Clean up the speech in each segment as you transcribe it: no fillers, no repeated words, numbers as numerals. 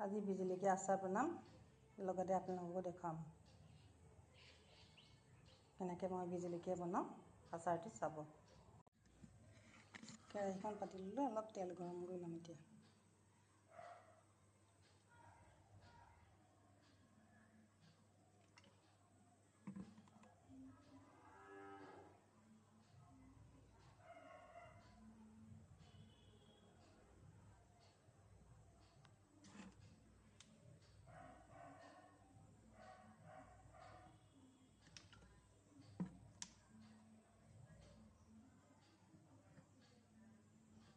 আজি বিজলকীয়া আচাৰ বনাম, লগতে আপোনালোককো দেখাম কেনেকৈ মই বিজলকীয়া বনাওঁ। আচাৰটো চাব। কেৰাহীখন পাতি ল'লোঁ, অলপ তেল গৰম কৰি ল'ম। এতিয়া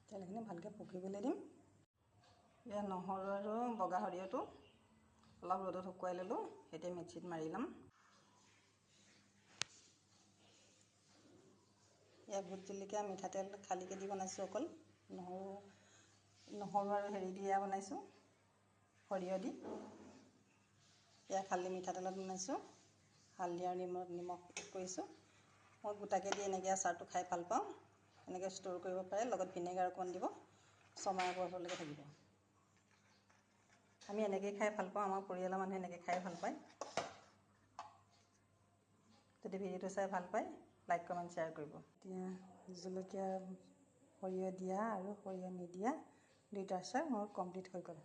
তেলখিনি ভালকৈ পকিবলৈ দিম। এতিয়া নহৰু আৰু বগা সৰিয়হটো অলপ ৰ'দত শুকুৱাই ল'লোঁ। এতিয়া মিক্সিত মাৰি ল'ম। এয়া ভোট জলকীয়া মিঠাতেল খালীকৈ দি বনাইছোঁ। অকল নহৰু আৰু হেৰি দিয়া বনাইছোঁ, সৰিয়হ দি। এয়া খালী মিঠাতেলত বনাইছোঁ, হালধি আৰু নিমখ কৰিছোঁ। মই গোটাকৈ দি এনেকৈ আচাৰটো খাই ভাল পাওঁ। এনেকৈ ষ্ট'ৰ কৰিব পাৰে, লগত ভিনেগাৰ অকণমান দিব, 6 মাহ বছৰলৈকে থাকিব। আমি এনেকৈয়ে খাই ভাল পাওঁ, আমাৰ পৰিয়ালৰ মানুহে এনেকৈ খাই ভাল পায়। যদি ভিডিঅ'টো চাই ভাল পায়, লাইক কমেণ্ট শ্বেয়াৰ কৰিব। এতিয়া জলকীয়া সৰিয়হ দিয়া আৰু সৰিয়হ নিদিয়া দুইটা আচাৰ মোৰ কমপ্লিট হৈ গ'ল।